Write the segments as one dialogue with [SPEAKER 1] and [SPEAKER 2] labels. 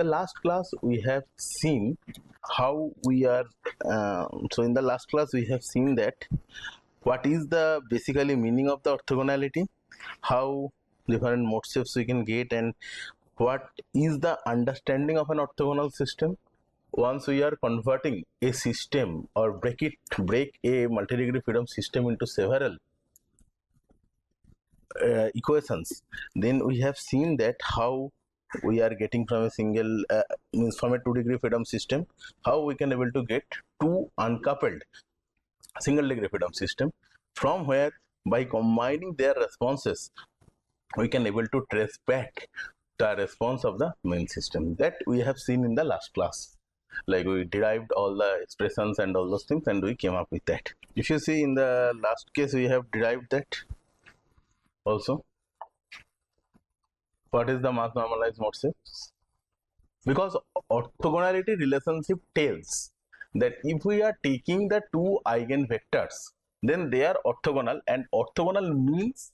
[SPEAKER 1] the last class we have seen how we are in the last class we have seen that what is the basically meaning of the orthogonality, how different mode shapes we can get, and what is the understanding of an orthogonal system once we are converting a system or break a multi-degree freedom system into several equations. Then we have seen that how we are getting from a single means from a 2-degree freedom system, how we can able to get two uncoupled single degree freedom system, from where by combining their responses we can able to trace back the response of the main system. That we have seen in the last class. Like we derived all the expressions and all those things and we came up with that. If you see in the last case we have derived that also. What is the mass normalized mode shape? Because orthogonality relationship tells that if we are taking the two eigenvectors, then they are orthogonal, and orthogonal means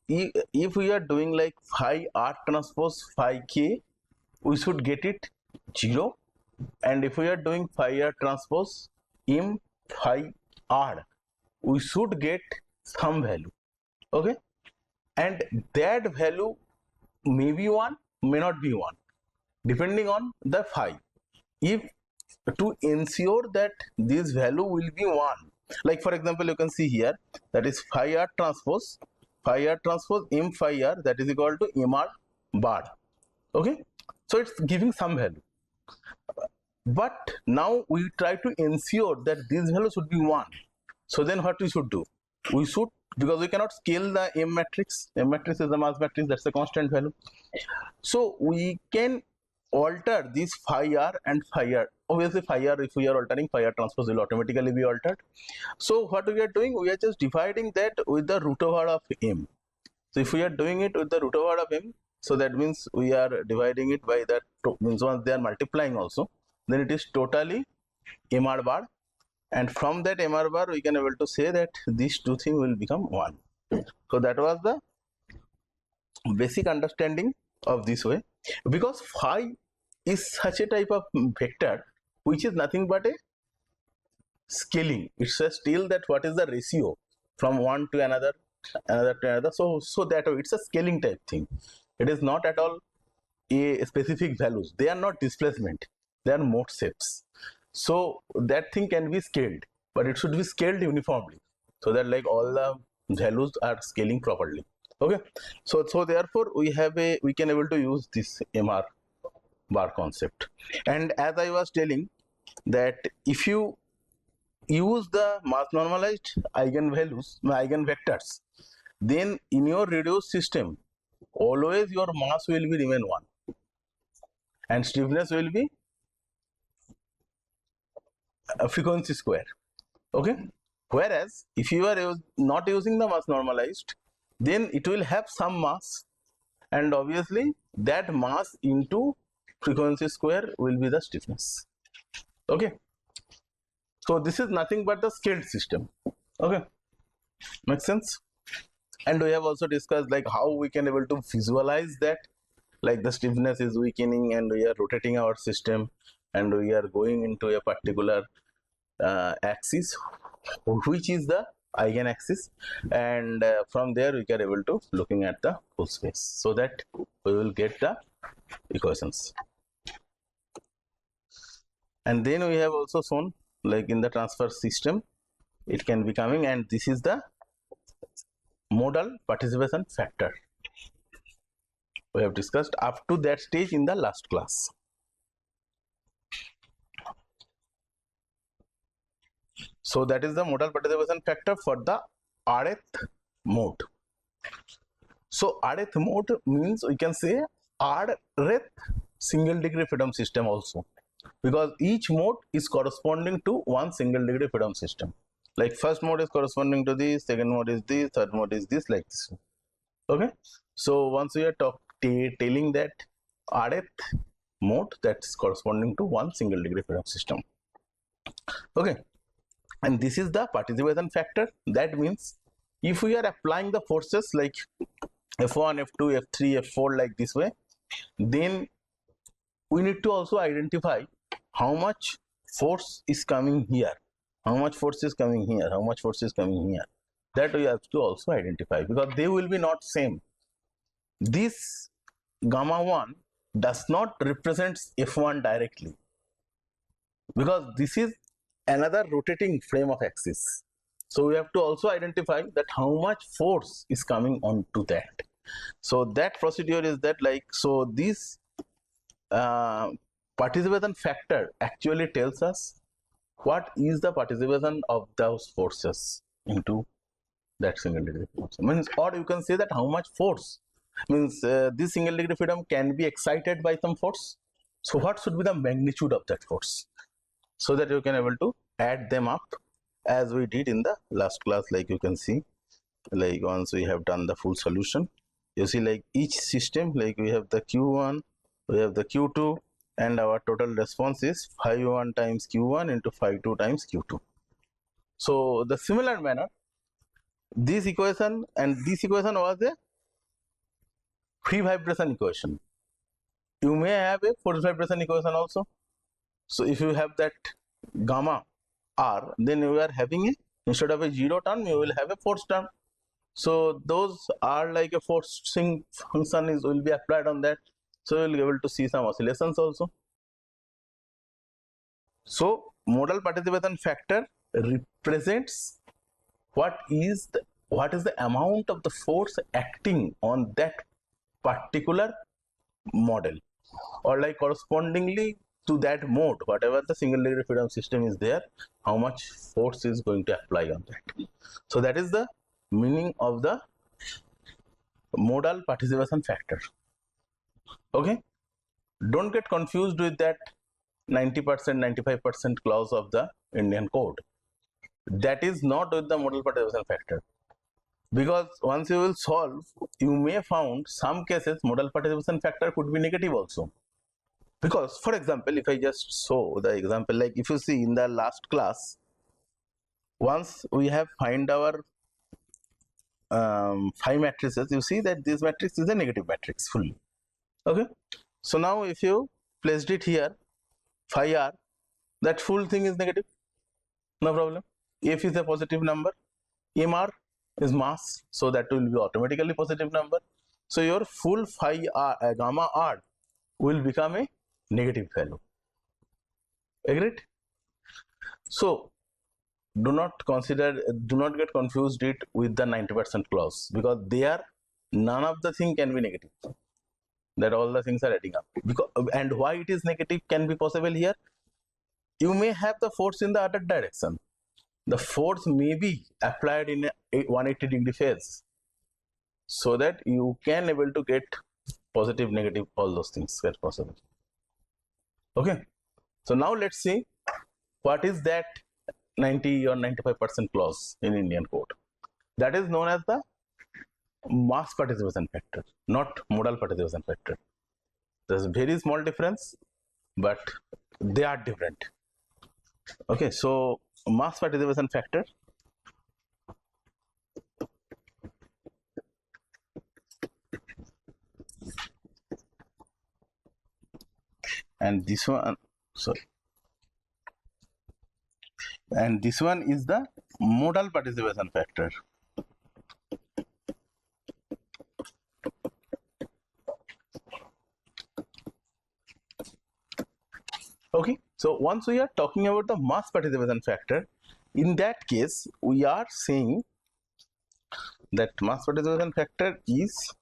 [SPEAKER 1] if we are doing like phi r transpose phi k, we should get it 0, and if we are doing phi r transpose m phi r, we should get some value. Okay, and that value may be 1, may not be 1, depending on the phi. If to ensure that this value will be 1, like for example you can see here, that is phi r transpose m phi r, that is equal to m r bar. Okay, so it's giving some value, but now we try to ensure that this value should be 1. So then what we should do, we should, because we cannot scale the M matrix is the mass matrix, that's a constant value, so we can alter this phi r and phi r. Obviously phi r, if we are altering, phi r transpose will automatically be altered. So what we are doing, we are just dividing that with the root over of m. So if we are doing it with the root over of m, so that means we are dividing it by that, means once they are multiplying also, then it is totally m r bar, and from that m r bar we can able to say that these two things will become 1. So that was the basic understanding of this way, because phi is such a type of vector which is nothing but a scaling. It's a still that what is the ratio from one to another to another, so that it's a scaling type thing. It is not at all a specific values, they are not displacement, they are mode shapes. So that thing can be scaled, but it should be scaled uniformly, so that like all the values are scaling properly. Okay, so therefore we can able to use this MR bar concept. And as I was telling, that if you use the mass normalized eigenvectors, then in your reduced system always your mass will be remain 1 and stiffness will be a frequency square. Okay, whereas if you are not using the mass normalized, then it will have some mass, and obviously that mass into frequency square will be the stiffness. Okay, so this is nothing but the scaled system. Okay, makes sense. And we have also discussed like how we can able to visualize that, like the stiffness is weakening and we are rotating our system and we are going into a particular axis which is the eigen axis, and from there we can able to looking at the full space, so that we will get the equations. And then we have also shown like in the transfer system it can be coming, and this is the modal participation factor. We have discussed up to that stage in the last class. So that is the modal participation factor for the rth mode. So rth mode means we can say rth single degree freedom system also, because each mode is corresponding to one single degree freedom system. Like first mode is corresponding to this, second mode is this, third mode is this, like this. Okay, so once we are telling that rth mode, that's corresponding to one single degree freedom system. Okay, and this is the participation factor. That means if we are applying the forces like F1, F2, F3, F4 like this way, then we need to also identify how much force is coming here, how much force is coming here, how much force is coming here. That we have to also identify, because they will be not same. This gamma 1 does not represent F1 directly, because this is another rotating frame of axis. So we have to also identify that how much force is coming onto that. So that procedure is that, like, so this participation factor actually tells us what is the participation of those forces into that single degree force. Means, or you can say that how much force, means this single degree freedom can be excited by some force. So what should be the magnitude of that force, so that you can able to add them up, as we did in the last class. Like you can see, like once we have done the full solution, you see, like each system, like we have the Q1, we have the Q2, and our total response is phi1 times Q1 into phi2 times Q2. So the similar manner, this equation and this equation was a free vibration equation. You may have a forced vibration equation also. So if you have that gamma r, then you are having a, instead of a zero term, you will have a force term. So those are like a forcing function is will be applied on that. So you will be able to see some oscillations also. So modal participation factor represents what is the amount of the force acting on that particular model, or like correspondingly to that mode, whatever the single degree freedom system is there, how much force is going to apply on that. So that is the meaning of the modal participation factor. Okay, don't get confused with that 90%, 95% clause of the Indian code. That is not with the modal participation factor, because once you will solve, you may found some cases modal participation factor could be negative also. Because, for example, if I just show the example, like if you see in the last class, once we have find our 5 matrices, you see that this matrix is a negative matrix fully. Okay, so now if you placed it here, phi r, that full thing is negative, no problem. F is a positive number, mr is mass, so that will be automatically positive number. So your full phi r, gamma r will become a negative value. Agreed? So do not get confused it with the 90% clause, because there none of the thing can be negative, that all the things are adding up. Because, and why it is negative can be possible here, you may have the force in the other direction. The force may be applied in a 180 degree phase, so that you can able to get positive, negative, all those things are possible. Okay, so now let's see what is that 90 or 95% clause in Indian code. That is known as the mass participation factor, not modal participation factor. There's a very small difference, but they are different. Okay, so mass participation factor, and this one, sorry, and this one is the modal participation factor. Okay, so once we are talking about the mass participation factor, in that case we are saying that mass participation factor is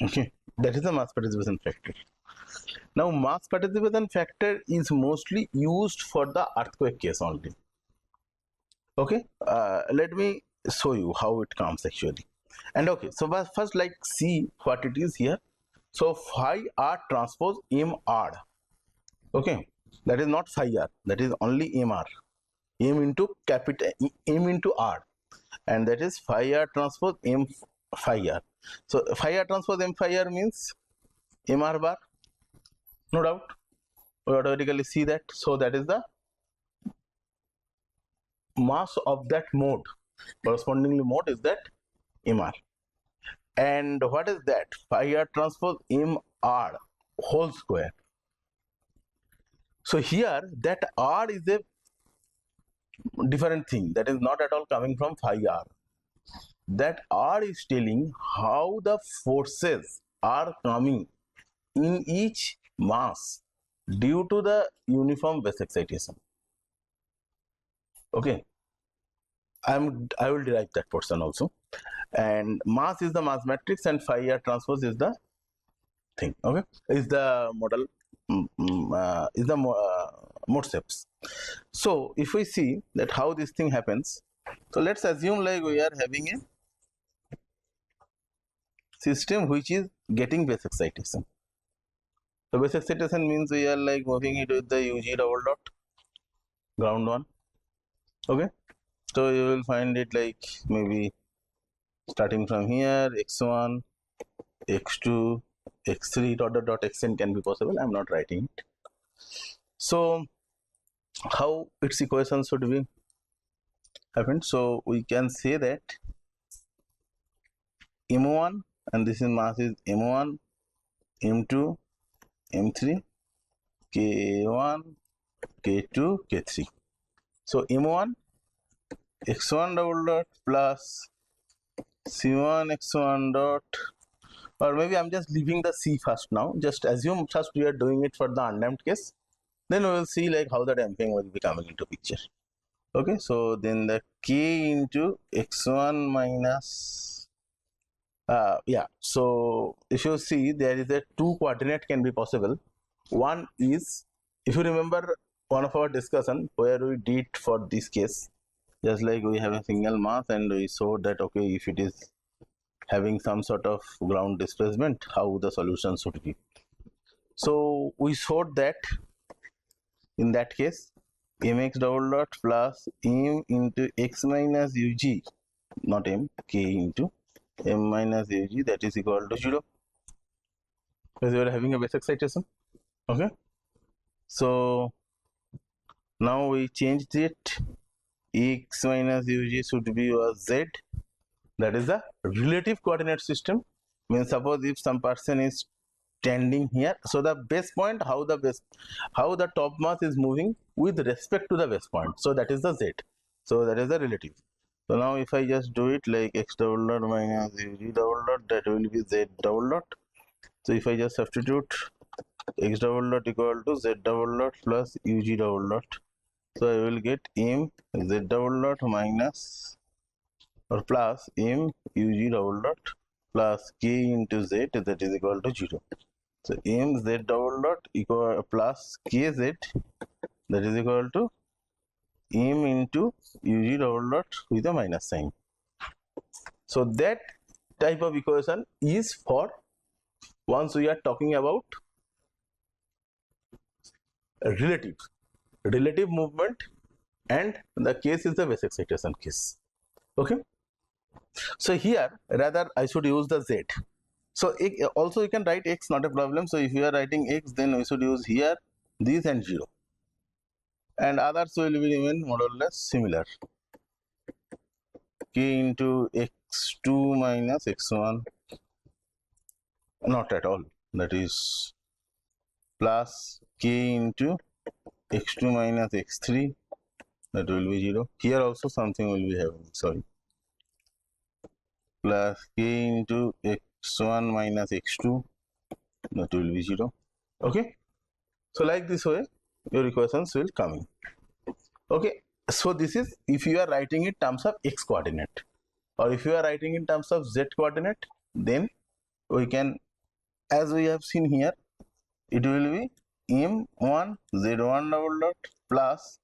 [SPEAKER 1] okay, that is the mass participation factor. Now mass participation factor is mostly used for the earthquake case only. Okay, let me show you how it comes actually. And okay, so first, like, see what it is here. So phi r transpose m r. Okay, that is not phi r, that is only m r. M into capital M into r, and that is phi r transpose m phi r. So phi r transpose m phi r means m r bar, no doubt. We automatically see that. So that is the mass of that mode. Correspondingly mode is that mr. And what is that? Phi r transpose m r whole square. So here that r is a different thing, that is not at all coming from phi r. That r is telling how the forces are coming in each mass due to the uniform base excitation. Okay, I will derive that portion also. And mass is the mass matrix and phi r transpose is the thing. Okay, is the model, is the mode shapes. So if we see that how this thing happens, so let's assume like we are having a system which is getting base excitation. So base excitation means we are like moving it with the UG double dot ground one. Okay, so you will find it like maybe starting from here x1, x2, x3 dot dot dot xn can be possible. I'm not writing it. So how its equation should be happened? So we can say that m1, and this is mass is m1, m2, m3, k1, k2, k3. So m1 x1 double dot plus c1 x1 dot, or maybe I'm just leaving the c first now. Just assume first we are doing it for the undamped case. Then we will see like how the damping will be coming into picture. Okay, so then the k into x1 minus, yeah, so if you see there is a two coordinate can be possible. One is, if you remember one of our discussion where we did for this case, just like we have a single mass and we showed that okay, if it is having some sort of ground displacement, how the solution should be. So we showed that in that case mx double dot plus m into x minus ug, not m, k into m minus ug, that is equal to 0, because we are having a base excitation. Okay, so now we changed it, x minus ug should be z, that is the relative coordinate system. Means suppose if some person is standing here, so the base point, how the top mass is moving with respect to the base point, so that is the z, so that is the relative. So now if I just do it like x double dot minus ug double dot, that will be z double dot. So if I just substitute x double dot equal to z double dot plus ug double dot, so I will get m z double dot minus or plus m ug double dot plus k into z, that is equal to 0. So m z double dot equal plus kz, that is equal to m into ug double dot with a minus sign. So that type of equation is for once we are talking about relative movement, and the case is the base excitation case. Okay, so here rather I should use the z. So also you can write x, not a problem. So if you are writing x, then we should use here this and 0, and others will be remain more or less similar. K into x2 minus x1, not at all, that is plus k into x2 minus x3, that will be 0. Here also something will be having, sorry, plus k into x1 minus x2, that will be 0. Okay, so like this way your equations will come in. Okay, so this is if you are writing in terms of x coordinate, or if you are writing in terms of z coordinate, then we can, as we have seen here, it will be m1 z1 double dot plus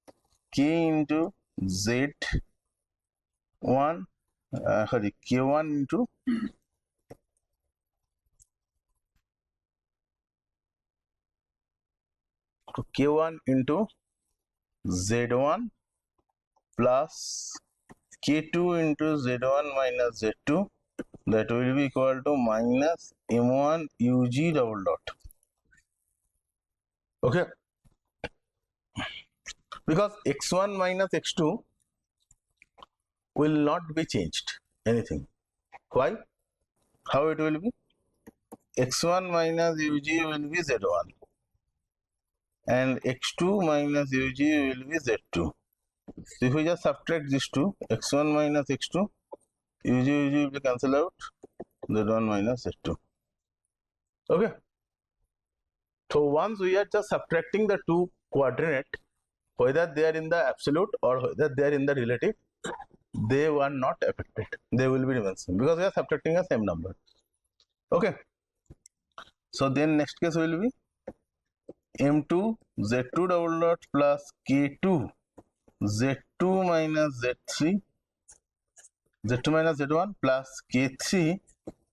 [SPEAKER 1] k into z1 sorry k1 into k1 into z1 plus k2 into z1 minus z2, that will be equal to minus m1 ug double dot. Okay, because x1 minus x2 will not be changed anything. Why? How it will be? x1 minus ug will be z1 and x2 minus ug will be z2. So if we just subtract these two, x1 minus x2, ug will be cancelled out, z1 minus z2. Okay. So once we are just subtracting the two coordinate, whether they are in the absolute or whether they are in the relative, they were not affected. They will be remain same because we are subtracting a same number. Okay. So then next case will be m2 z2 double dot plus k2 z2 minus z3 z2 minus z1 plus k3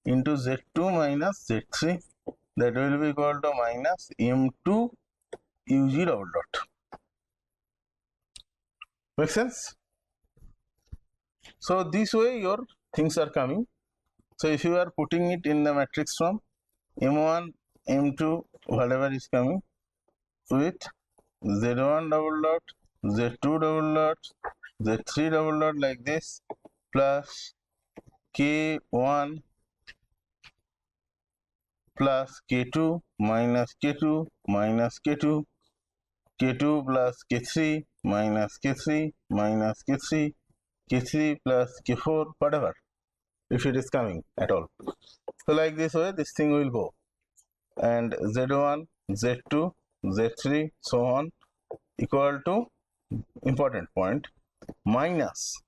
[SPEAKER 1] into z2 minus z3, that will be equal to minus m2 ug double dot. Make sense? So this way your things are coming. So if you are putting it in the matrix form, m1 m2 whatever is coming with z1 double dot z2 double dot z3 double dot like this plus k1 plus k2 minus k2 minus k2 k2 plus k3 minus k3 minus k3 k3 plus k4, whatever, if it is coming at all. So like this way this thing will go, and z1 z2 z3 so on equal to, important point, minus,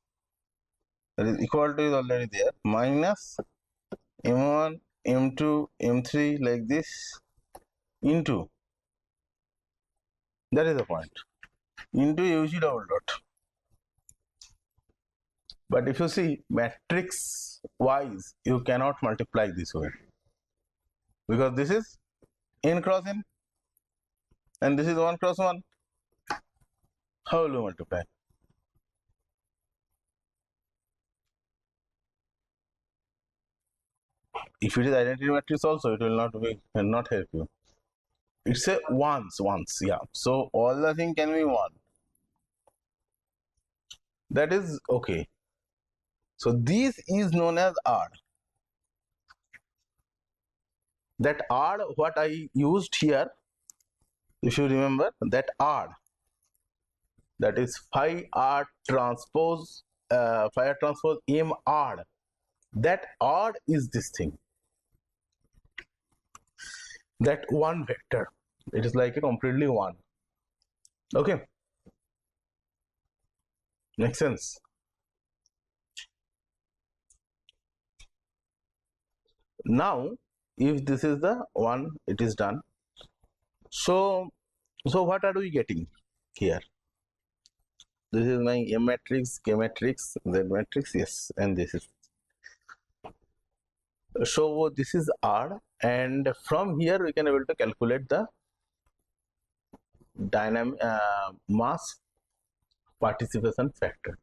[SPEAKER 1] that is equal to is already there, minus m1 m2 m3 like this into, that is the point, into ug double dot. But if you see matrix wise, you cannot multiply this way because this is n cross n and this is 1 cross 1. How will you multiply? If it is identity matrix also, it will not help you. It's a once, yeah. So all the thing can be 1. That is okay. So this is known as R. That R, what I used here, if you remember, that R, that is phi R transpose M R. That R is this thing. That one vector. It is like a completely 1. Okay. Makes sense? Now, if this is the one, it is done. So what are we getting here? This is my M matrix, K matrix, Z matrix, yes, and this is. So this is R, and from here we can able to calculate the dynamic mass participation factor.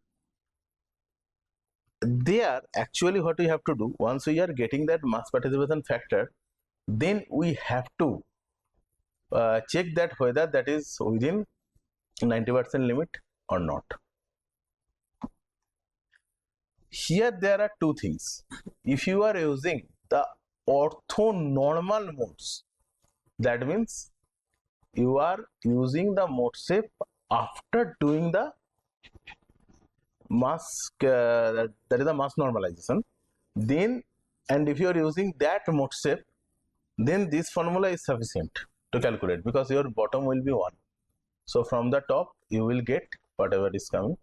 [SPEAKER 1] There, actually, what we have to do, once we are getting that mass participation factor, then we have to check that whether that is within 90% limit or not. Here there are two things. If you are using the orthonormal modes, that means you are using the mode shape after doing the mass, that is the mass normalization, then, and if you are using that mode shape, then this formula is sufficient to calculate because your bottom will be 1. So from the top you will get whatever is coming.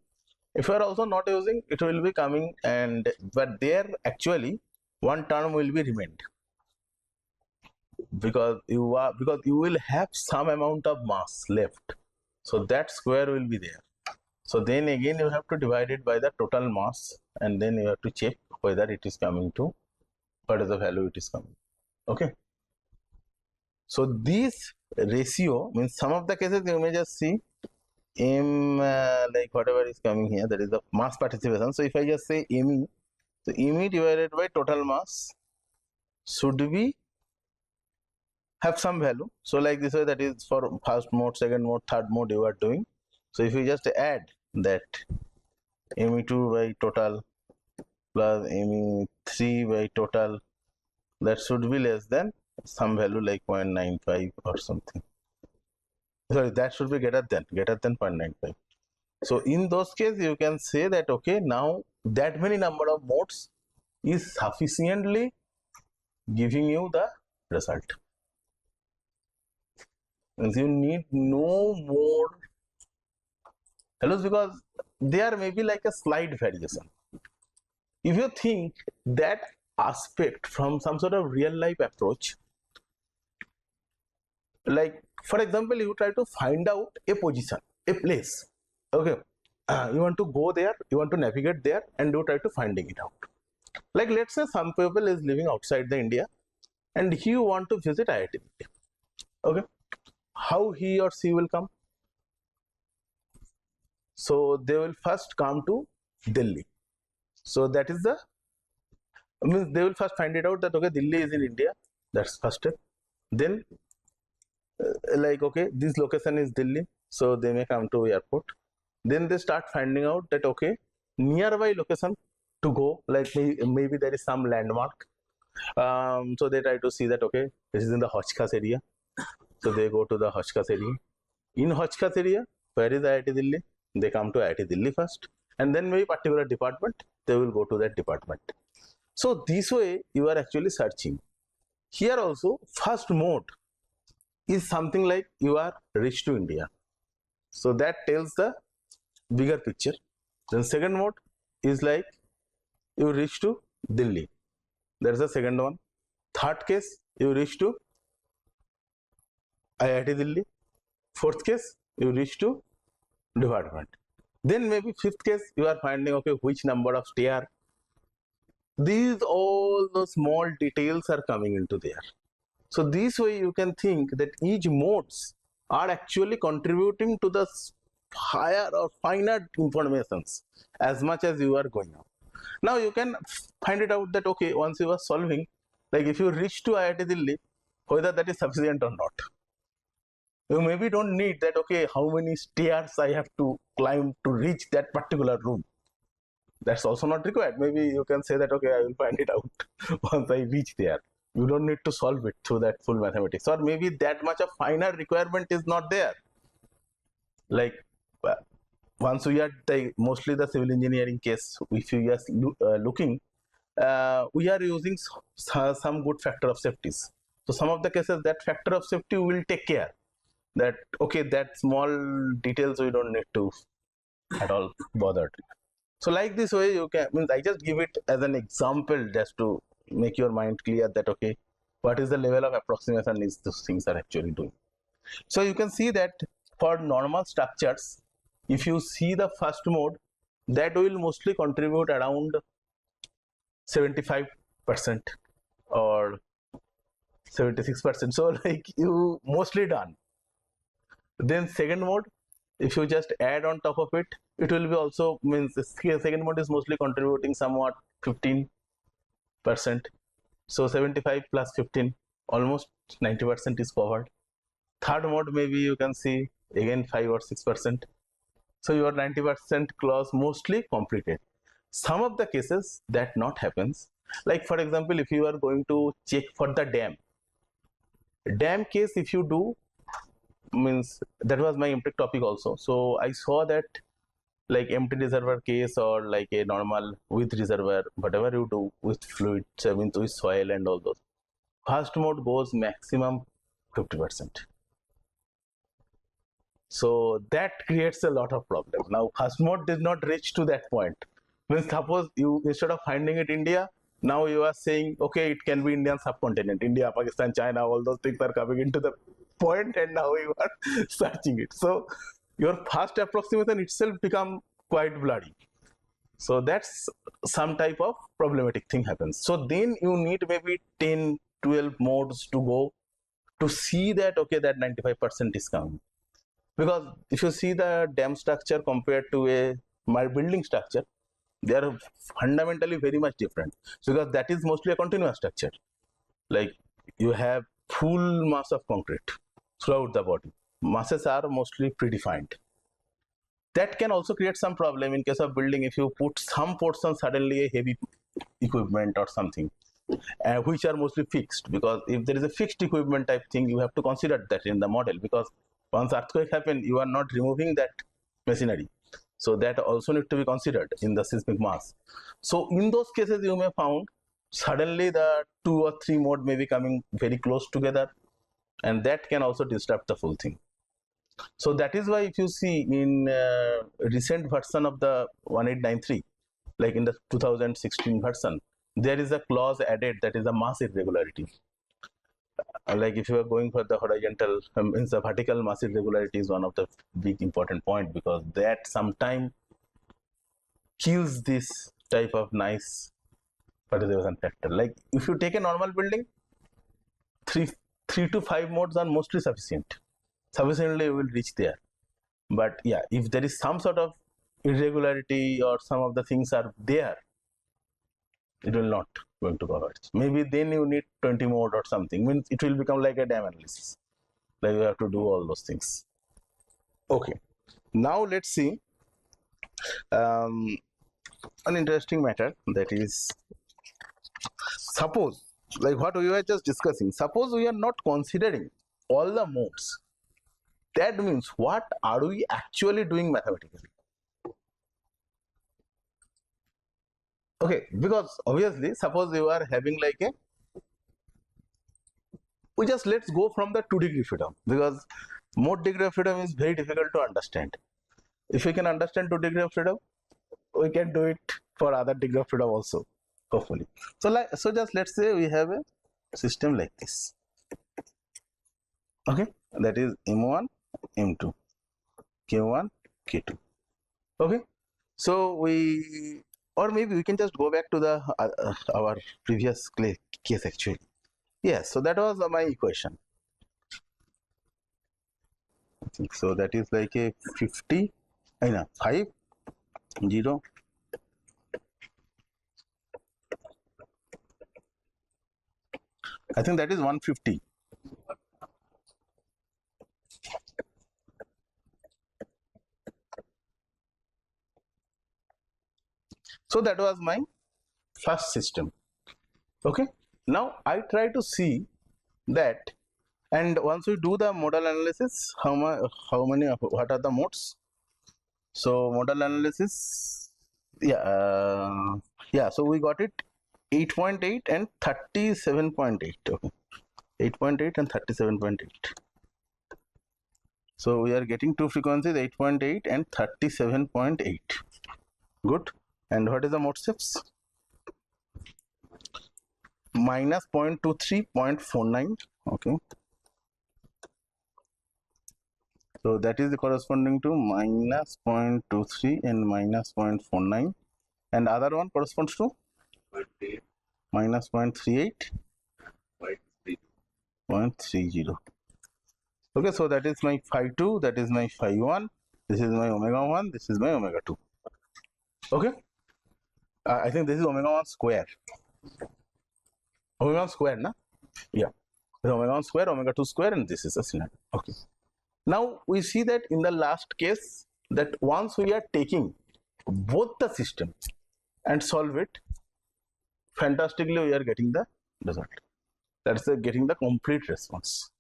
[SPEAKER 1] If you are also not using, it will be coming, and but there actually one term will be remained because you will have some amount of mass left, so that square will be there. So then again you have to divide it by the total mass, and then you have to check whether it is coming to what is the value it is coming. Okay. So this ratio means some of the cases you may just see M like whatever is coming here, that is the mass participation. So if I just say ME, so ME divided by total mass should be have some value. So like this way, that is for first mode, second mode, third mode you are doing. So if you just add that ME2 by total plus ME3 by total, that should be less than some value like 0.95 or something. Sorry, that should be greater than 0.95. So in those cases you can say that okay, now that many number of modes is sufficiently giving you the result. Means you need no more values, because there may be like a slight variation. If you think that aspect from some sort of real life approach, like for example, you try to find out a position, a place, okay, you want to go there, you want to navigate there, and you try to finding it out. Like let's say some people is living outside the India and he want to visit IIT, okay, how he or she will come? So they will first come to Delhi. So that is the means they will first find it out that okay, Delhi is in India. That's first step. Then like okay, this location is Delhi, so they may come to airport. Then they start finding out that okay, nearby location to go, like maybe there is some landmark. So they try to see that okay, this is in the Hotchkiss area. So they go to the Hotchkiss area. In Hotchkiss area, where is IIT Delhi? They come to IIT Delhi first, and then maybe particular department, they will go to that department. So this way you are actually searching. Here also, first mode is something like you are reached to India. So that tells the bigger picture. Then second mode is like you reach to Delhi. That's the second one. Third case, you reach to IIT Delhi. Fourth case, you reach to department. Then maybe fifth case, you are finding okay, which number of stair. These all the small details are coming into there. So this way you can think that each modes are actually contributing to the higher or finer informations as much as you are going on. Now you can find it out that okay, once you are solving, like if you reach to IIT Delhi, whether that is sufficient or not. You maybe don't need that okay, how many stairs I have to climb to reach that particular room. That's also not required. Maybe you can say that okay, I will find it out once I reach there. You don't need to solve it through that full mathematics, or maybe that much of finer requirement is not there. Like once we are mostly the civil engineering case, if you are looking, we are using some good factor of safeties. So some of the cases that factor of safety will take care that okay, that small details we don't need to at all bothered. So like this way you can, means I just give it as an example just to make your mind clear that okay, what is the level of approximation is these things are actually doing. So you can see that for normal structures, if you see the first mode, that will mostly contribute around 75% or 76%. So like you mostly done. Then second mode, if you just add on top of it, it will be also means second mode is mostly contributing somewhat 15%. So 75 plus 15, almost 90% is covered. Third mode, maybe you can see again 5 or 6%. So your 90% clause mostly completed. Some of the cases that not happens, like for example, if you are going to check for the dam case, if you do, means that was my MTech topic also. So I saw that like empty reservoir case or like a normal with reservoir, whatever you do with fluid, means with soil and all those, first mode goes maximum 50%. So that creates a lot of problem. Now first mode did not reach to that point. Means suppose you, instead of finding it India, now you are saying okay, it can be Indian subcontinent, India, Pakistan, China, all those things are coming into the point, and now you are searching it. So your first approximation itself become quite blurry. So that's some type of problematic thing happens. So then you need maybe 10 12 modes to go to see that okay, that 95% is coming. Because if you see the dam structure compared to my building structure, they are fundamentally very much different, because that is mostly a continuous structure. Like you have full mass of concrete throughout the body. Masses are mostly predefined. That can also create some problem in case of building if you put some portion suddenly a heavy equipment or something, which are mostly fixed. Because if there is a fixed equipment type thing, you have to consider that in the model, because once earthquake happen, you are not removing that machinery. So that also need to be considered in the seismic mass. So in those cases, you may found suddenly the 2 or 3 mode may be coming very close together, and that can also disrupt the full thing. So that is why if you see in recent version of the 1893, like in the 2016 version, there is a clause added that is a mass irregularity. Like if you are going for the horizontal, means the vertical mass irregularity is one of the big important point, because that sometime kills this type of nice participation factor. Like if you take a normal building, three to 5 modes are mostly sufficiently you will reach there. But yeah, if there is some sort of irregularity or some of the things are there, it will not going to cover it. Maybe then you need 20 mode or something, means it will become like a dam analysis, like you have to do all those things. Okay, now let's see an interesting matter, that is, suppose, like what we were just discussing, suppose we are not considering all the modes. That means what are we actually doing mathematically? Okay, because obviously, suppose you are having like a, we just let's go from the 2-degree freedom, because mode degree of freedom is very difficult to understand. If we can understand 2-degree of freedom, we can do it for other degree of freedom also, hopefully. So just let's say we have a system like this. Okay, that is M1, M2, K1, K2. Okay, so we, or maybe we can just go back to the our previous case actually. Yes, so that was my equation. I think so. That is like a 50, I know 5, 0. I think that is 150. So that was my first system. Okay, now I try to see that, and once we do the modal analysis, how many, what are the modes? So modal analysis, yeah, so we got it 8.8 and 37.8. Okay, 8.8 and 37.8. So we are getting two frequencies, 8.8 and 37.8. Good. And what is the mode shifts? Minus 0.23, 0.49. Okay. So that is corresponding to minus 0.23 and minus 0.49. And other one corresponds to minus 0.38, 0.30. Okay, so that is my phi 2, that is my phi 1, this is my omega 1, this is my omega 2. Okay, I think this is omega 1 square. Omega 1 square, na? Yeah, this is omega 1 square, omega 2 square, and this is a cylinder. Okay. Now we see that in the last case, that once we are taking both the system and solve it, fantastically we are getting the result. That's getting the complete response.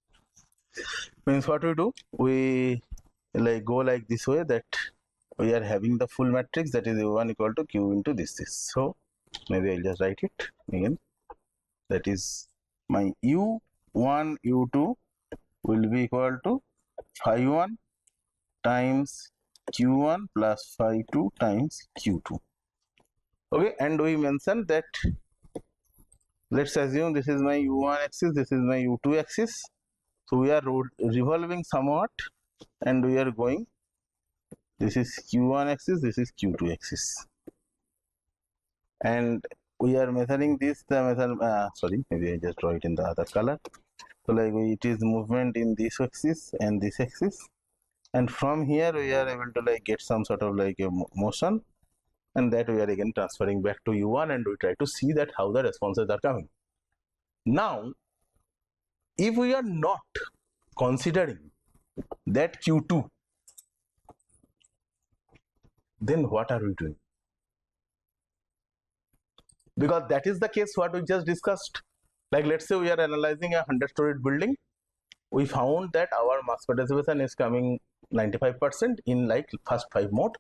[SPEAKER 1] Means what we do, we like go like this way, that we are having the full matrix, that is U1 equal to Q into this. So maybe I'll just write it again. That is my U1, U2 will be equal to phi 1 times Q1 plus phi 2 times Q2. Okay, and we mentioned that, let's assume this is my U1 axis, this is my U2 axis. So we are revolving somewhat, and we are going, this is Q1 axis, this is Q2 axis, and we are measuring this, the sorry, maybe I just draw it in the other color. So like it is movement in this axis and this axis, and from here we are able to like get some sort of like a motion, and that we are again transferring back to u1, and we try to see that how the responses are coming. Now if we are not considering that q2, then what are we doing? Because that is the case what we just discussed. Like let's say we are analyzing a 100-storied building, we found that our mass participation is coming 95% in like first 5 mode,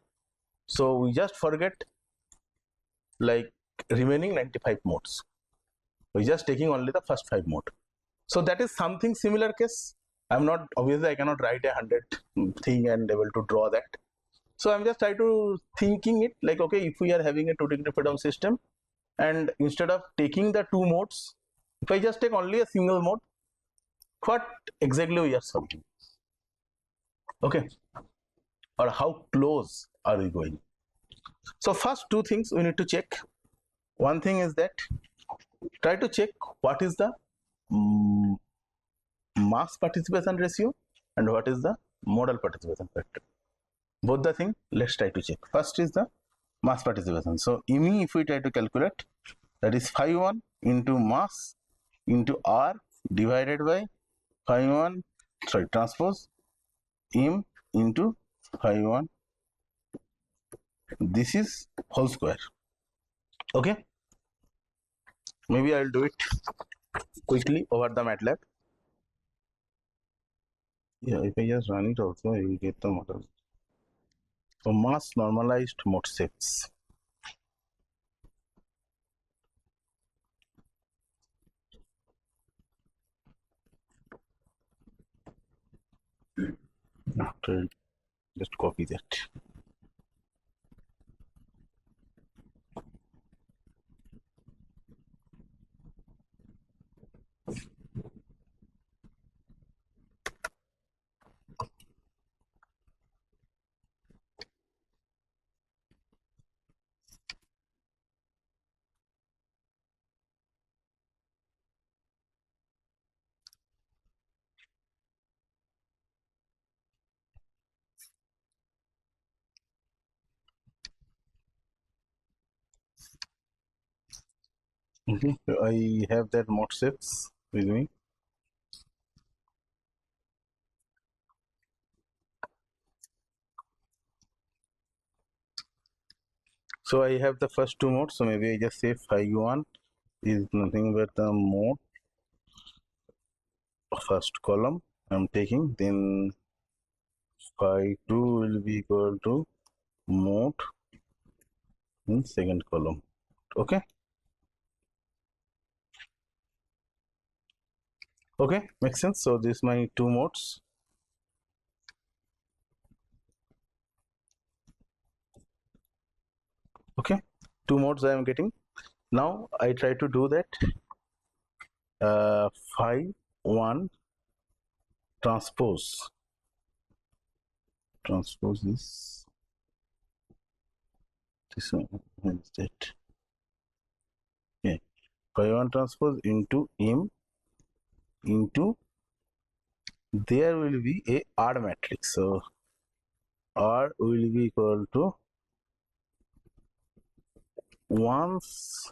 [SPEAKER 1] so we just forget like remaining 95 modes, we're just taking only the first 5 mode. So that is something similar case. I'm not, obviously I cannot write a 100 thing and able to draw that, so I'm just trying to thinking it like, okay, if we are having a 2-degree freedom system, and instead of taking the 2 modes, if I just take only a single mode, what exactly we are solving? Okay, or how close are we going? So first 2 things we need to check. One thing is that try to check what is the mass participation ratio and what is the modal participation factor. Both the thing, let's try to check. First is the mass participation. So ME, if we try to calculate, that is phi1 into mass into R divided by phi1, sorry, transpose M into phi1. This is whole square. Okay, maybe I'll do it quickly over the MATLAB. Yeah, if I just run it also, I will get the model. So mass normalized mode shapes. Okay, just copy that. Okay, I have that mode shapes with me. So I have the first 2 modes. So maybe I just say phi1 is nothing but the mode first column I'm taking. Then phi2 will be equal to mode in second column. Okay. Okay, makes sense. So this is my 2 modes. Okay, 2 modes I am getting. Now I try to do that phi1 transpose this one is that. Okay, phi1 transpose into M into, there will be a R matrix. So R will be equal to once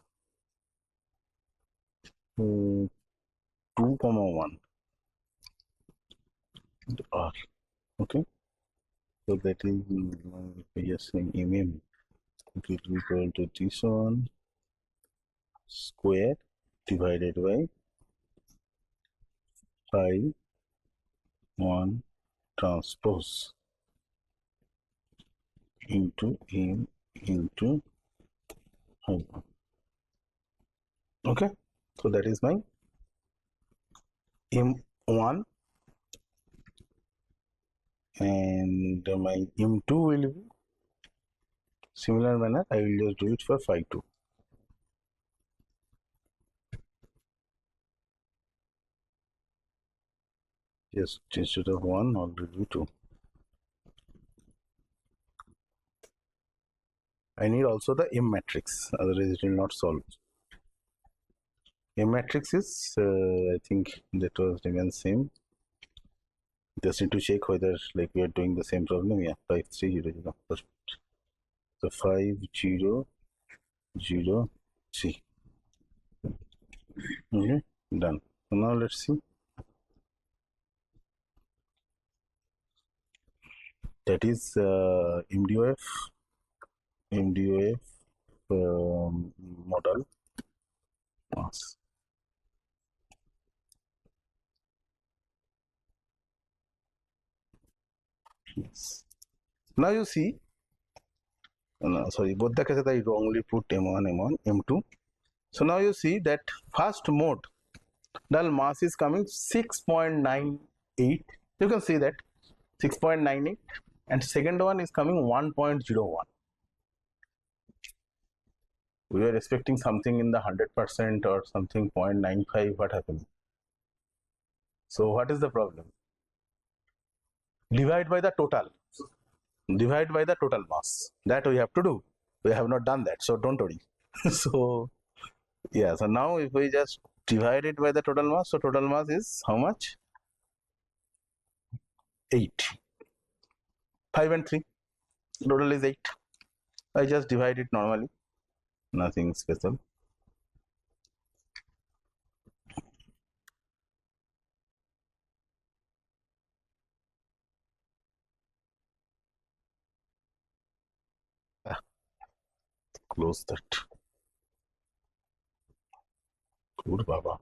[SPEAKER 1] 2 comma 1 into R. Okay, so that is just saying mm, it will be equal to this one square divided by phi 1 transpose into M into phi 1. Okay, so that is my M1, and my M2 will be similar manner. I will just do it for phi 2. Yes, instead of 1, I'll do 2. I need also the M matrix, otherwise it will not solve. A matrix is, I think that was again same. Just need to check whether like we are doing the same problem. Yeah, 5 3 0 0. So 5 0 0 3. Okay, done. So now let's see. That is MDOF model mass. Yes. Now you see, no, sorry, both the cases I wrongly put M1, M1, M2. So now you see that first mode, the mass is coming 6.98. You can see that 6.98, and second one is coming 1.01. We were expecting something in the 100% or something 0.95. What happened? So what is the problem? Divide by the total. Divide by the total mass. That we have to do. We have not done that, so don't worry. So yeah, so now if we just divide it by the total mass, so total mass is how much? 8. 5 and 3. Total is 8. I just divide it normally. Nothing special. Close that. Good Baba.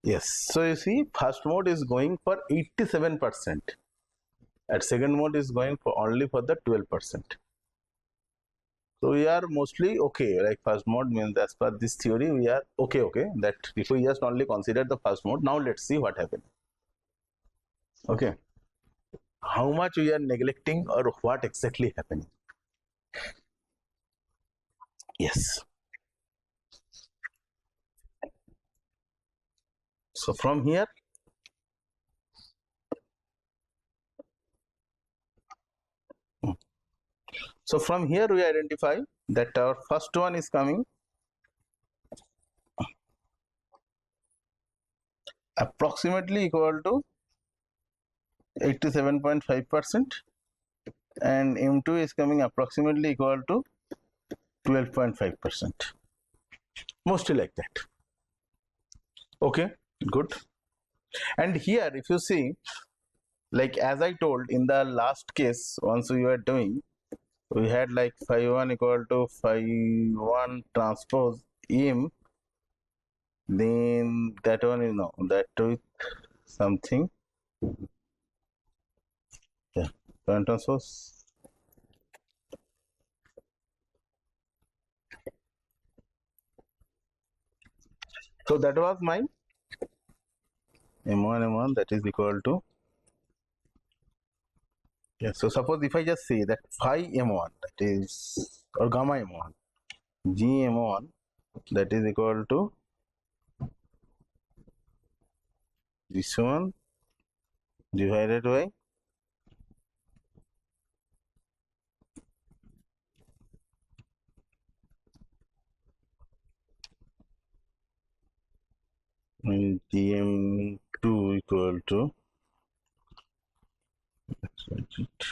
[SPEAKER 1] Yes. So you see, first mode is going for 87%. At second mode is going for only for the 12%. So we are mostly okay. Like first mode means as per this theory, we are okay. That if we just only consider the first mode, now let's see what happened. Okay. How much we are neglecting or what exactly happening? Yes. So from here, we identify that our first one is coming approximately equal to 87.5%, and M2 is coming approximately equal to 12.5%. Mostly like that. Okay, good. And here, if you see, like as I told in the last case, once we were doing, we had like phi 1 equal to phi 1 transpose M, then that one is no, that with something, yeah, current transpose. So that was my M1 that is equal to, yeah. So suppose if I just say that phi M1 that is, or gamma M1, G M1 that is equal to this one divided by Gm2 equal to, let's write it.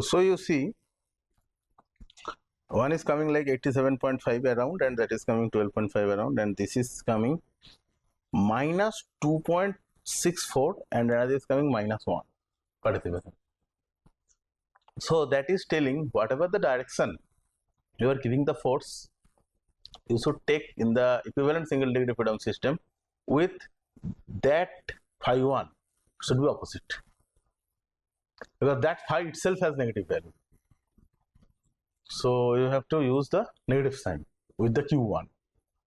[SPEAKER 1] So you see, one is coming like 87.5 around, and that is coming 12.5 around, and this is coming minus 2.64, and another is coming minus 1. So that is telling whatever the direction you are giving the force, you should take in the equivalent single degree freedom system with that phi 1 should be opposite, because that phi itself has negative value. So you have to use the negative sign with the q1.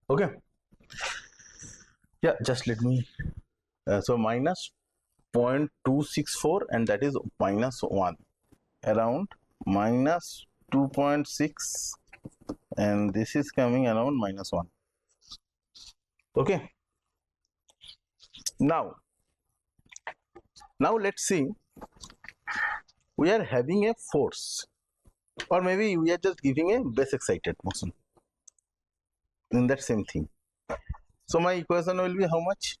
[SPEAKER 1] Okay. Yeah, just let me. So minus 0.264, and that is minus 1 around minus 2.6 and this is coming around minus 1. Okay. Now let's see, we are having a force, or maybe we are just giving a base excited motion in that same thing. So my equation will be how much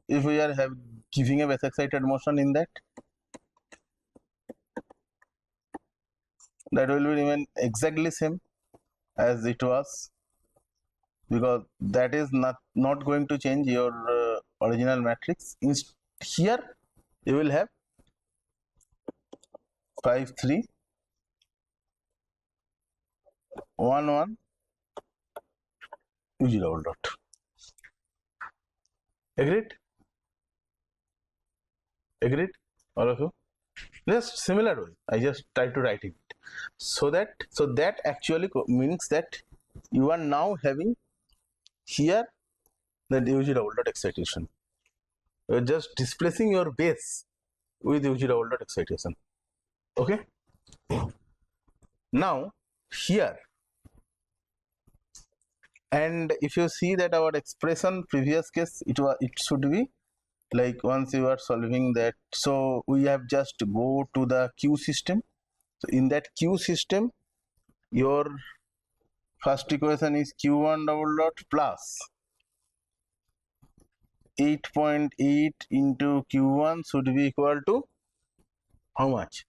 [SPEAKER 1] if we are giving a base excited motion in that? That will be remain exactly same as it was, because that is not going to change your original matrix. Here you will have 5 3 1 1 UG double dot. Agreed? Agreed, all of you? Just similar way, I just try to write it so that actually means that you are now having here the UG double dot excitation. You are just displacing your base with UG double dot excitation. Okay. Now here, and if you see that our expression previous case, it should be like, once you are solving that, so we have just go to the Q system. So in that Q system, your first equation is Q1 double dot plus 8.8 into Q1 should be equal to how much?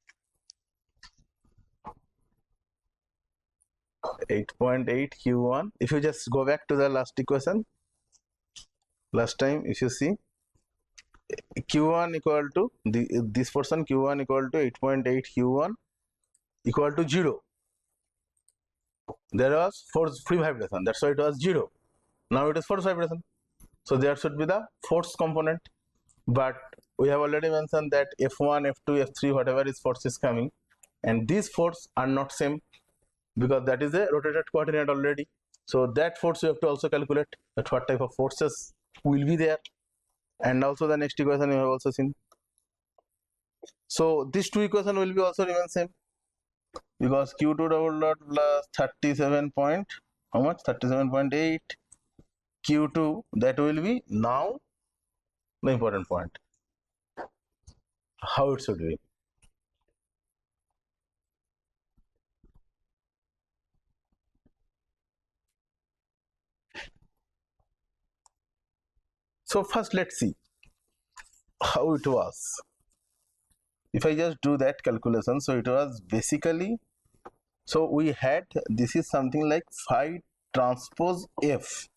[SPEAKER 1] 8.8 Q1. If you just go back to the last equation, last time, if you see, Q1 equal to this portion, Q1 equal to 8.8 Q1 equal to 0. There was force free vibration, that's why it was 0. Now it is force vibration, so there should be the force component. But we have already mentioned that F1, F2, F3, whatever is force is coming, and these force are not same, because that is a rotated coordinate already. So that force you have to also calculate that what type of forces will be there, and also the next equation you have also seen. So these two equation will be also remain same, because Q2 double dot plus 37 point, how much? 37.8 Q2, that will be now the important point, how it should be. So first let's see how it was. If I just do that calculation, so it was basically, so we had, this is something like phi transpose F,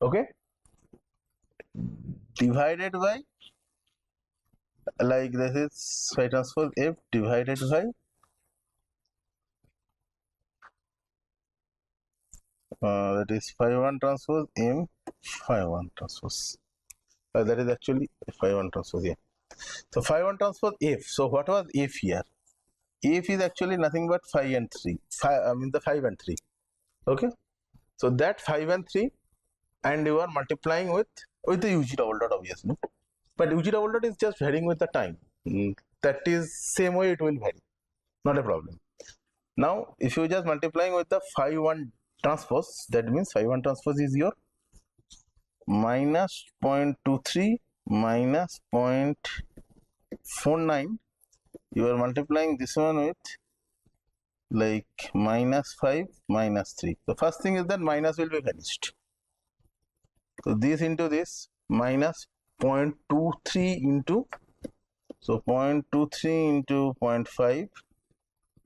[SPEAKER 1] okay, divided by, like this is phi transpose F divided by that is phi 1 transpose M phi 1 transpose. That is actually phi 1 transpose, yeah. So phi 1 transpose F. So what was F here? F is actually nothing but 5 and 3. The 5 and 3. Okay. So that 5 and 3, and you are multiplying with the UG double dot, obviously. But UG double dot is just varying with the time. That is same way it will vary. Not a problem. Now, if you just multiplying with the phi 1 transpose, that means phi 1 transpose is your minus 0.23 minus 0.49. You are multiplying this one with like minus 5 minus 3. The first thing is that minus will be vanished. So this into this minus 0.23 into, so 0.23 into 0.5,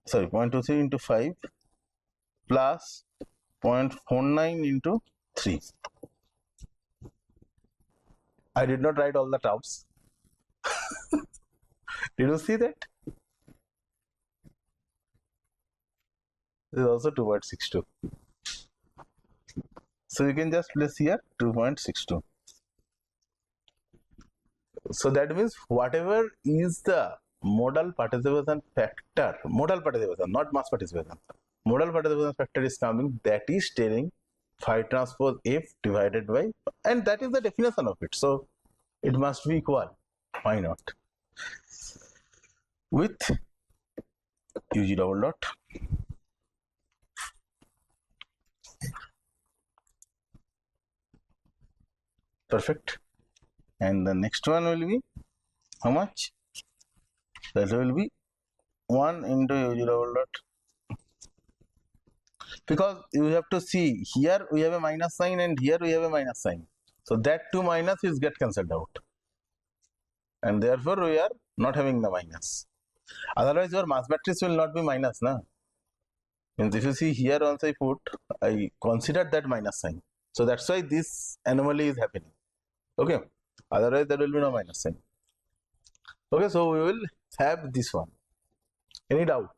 [SPEAKER 1] sorry, 0.23 into 5 plus 0.49 into 3. I did not write all the terms. Did you see that? This is also 2.62. So you can just place here 2.62. So that means whatever is the modal participation factor, modal participation, not mass participation, modal participation factor is coming, that is telling phi transpose F divided by, and that is the definition of it. So it must be equal. Why not? With UG double dot. Perfect. And the next one will be how much? That will be 1 into UG double dot. Because you have to see, here we have a minus sign and here we have a minus sign. So that two minus is get cancelled out. And therefore we are not having the minus. Otherwise your mass matrix will not be minus, na? And if you see here also I considered that minus sign. So that's why this anomaly is happening. Okay. Otherwise there will be no minus sign. Okay, so we will have this one. Any doubt?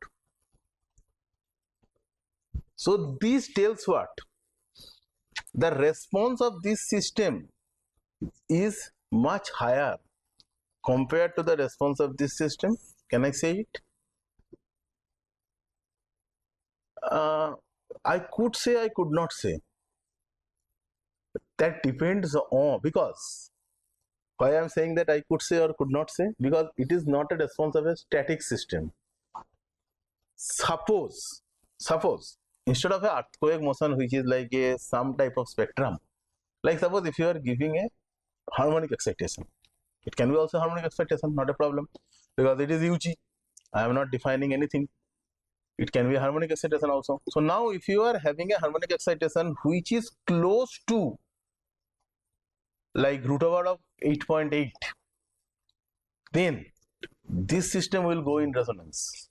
[SPEAKER 1] So this tells what? The response of this system is much higher compared to the response of this system. Can I say it? I could say, I could not say. That depends on, because why I am saying that I could say or could not say, because it is not a response of a static system. Suppose instead of an earthquake motion, which is like some type of spectrum, like suppose if you are giving a harmonic excitation, it can be also harmonic excitation, not a problem, because it is UG. I am not defining anything. It can be a harmonic excitation also. So now if you are having a harmonic excitation which is close to like root over of 8.8, then this system will go in resonance.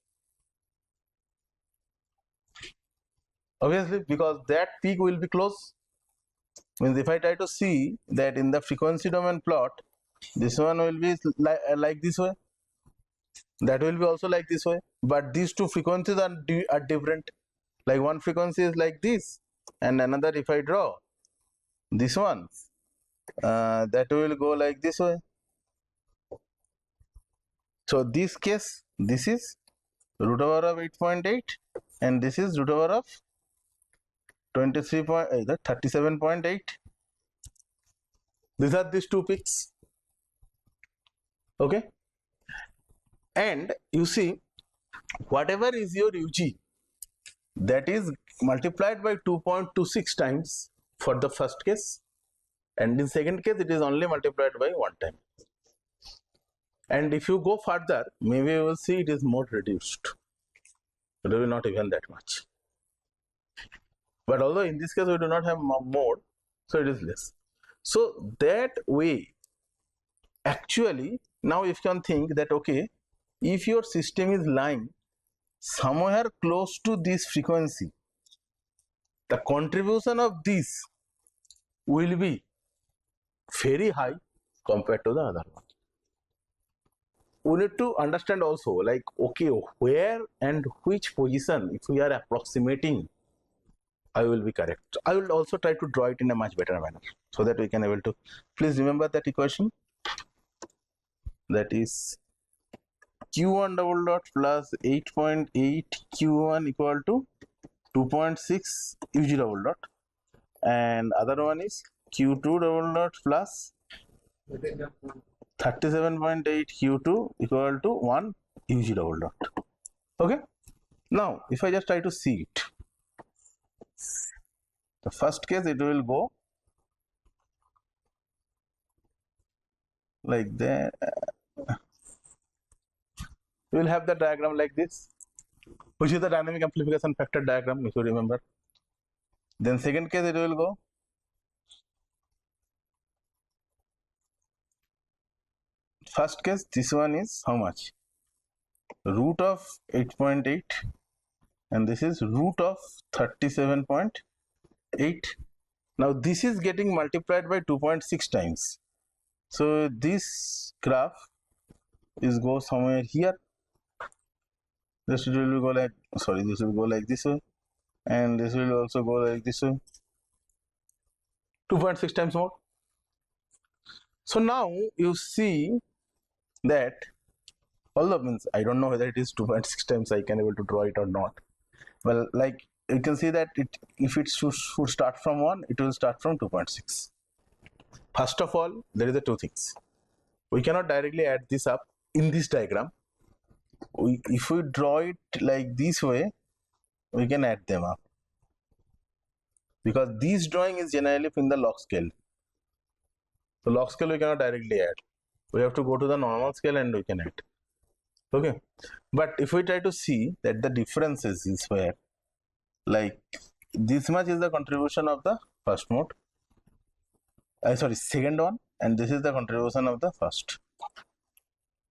[SPEAKER 1] Obviously, because that peak will be close. Means if I try to see that in the frequency domain plot, this one will be like this way, that will be also like this way, but these two frequencies are different. Like one frequency is like this, and another, if I draw this one, that will go like this way. So this case, this is root over of 8.8 and this is root over of 37.8. These are these two peaks. Okay, and you see, whatever is your UG, that is multiplied by 2.26 times for the first case, and in second case it is only multiplied by 1 time. And if you go further, maybe you will see it is more reduced. It will be not even that much. But although in this case we do not have more, so it is less. So that way, actually, now if you can think that, okay, if your system is lying somewhere close to this frequency, the contribution of this will be very high compared to the other one. We need to understand also, like, okay, where and which position, if we are approximating, I will be correct. I will also try to draw it in a much better manner so that we can able to. Please remember that equation. That is Q1 double dot plus 8.8 Q1 equal to 2.6 UG double dot, and other one is Q2 double dot plus 37.8 Q2 equal to 1 UG double dot. Okay, now if I just try to see it, the first case it will go like that. We will have the diagram like this, which is the dynamic amplification factor diagram, if you remember. Then second case it will go first case, this one is how much? Root of 8.8 and this is root of 37.8. Now this is getting multiplied by 2.6 times. So this graph is go somewhere here. This will go like, sorry, this will go like this way, and this will also go like this way, 2.6 times more. So now you see that, although means I don't know whether it is 2.6 times I can able to draw it or not. Well, like you can see that if it should start from 1, it will start from 2.6. First of all, there is the two things. We cannot directly add this up in this diagram. if we draw it like this way, we can add them up, because this drawing is generally in the log scale. So log scale we cannot directly add. We have to go to the normal scale and we can add. Okay, but if we try to see that the differences is where, like this much is the contribution of the first mode, second one, and this is the contribution of the first.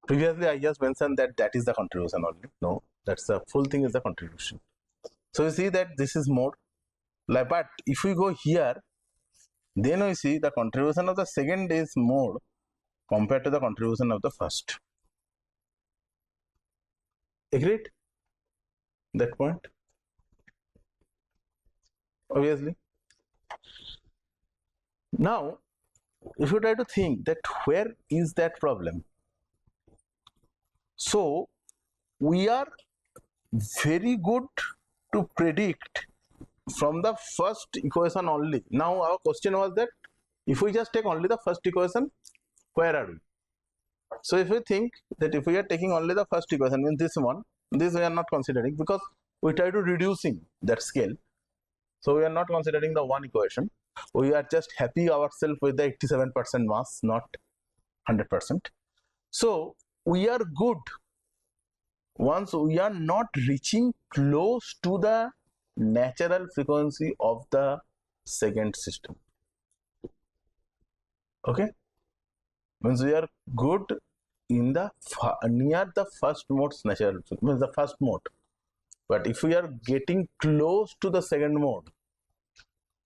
[SPEAKER 1] Previously I just mentioned that that is the contribution only. No, that's the full thing is the contribution. So you see that this is mode, like, but if we go here, then we see the contribution of the second is more compared to the contribution of the first. Agreed? That point? Obviously. Now, if you try to think that where is that problem? So, we are very good to predict from the first equation only. Now, our question was that if we just take only the first equation, where are we? So, if we think that if we are taking only the first equation, means this one, this we are not considering because we try to reducing that scale. So, we are not considering the one equation. We are just happy ourselves with the 87% mass, not 100%. So, we are good once we are not reaching close to the natural frequency of the second system. Okay, means we are good in the near the first mode's natural frequency, means the first mode. But if we are getting close to the second mode,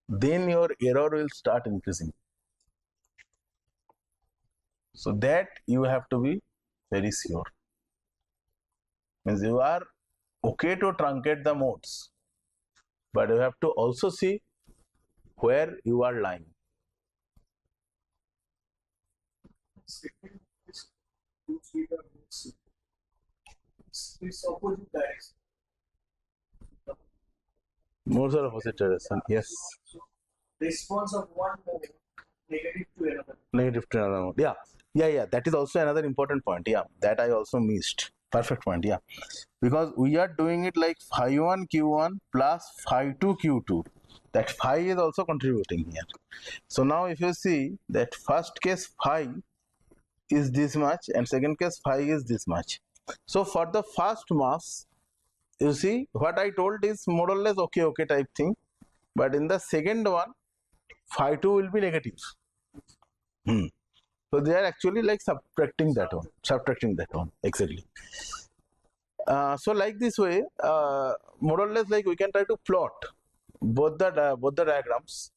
[SPEAKER 1] then your error will start increasing. So that you have to be very sure. Means you are okay to truncate the modes, but you have to also see where you are lying. Modes are opposite direction. Yes.
[SPEAKER 2] Response of one mode negative to another.
[SPEAKER 1] Negative to another mode. Yeah. That is also another important point. Yeah, that I also missed. Perfect point. Yeah, because we are doing it like phi 1 q1 plus phi 2 q2. That phi is also contributing here. So now if you see that first case phi is this much and second case phi is this much. So for the first mass, you see what I told is more or less okay type thing, but in the second one, phi 2 will be negative. So they are actually like subtracting that one exactly. So like this way, more or less like we can try to plot both the diagrams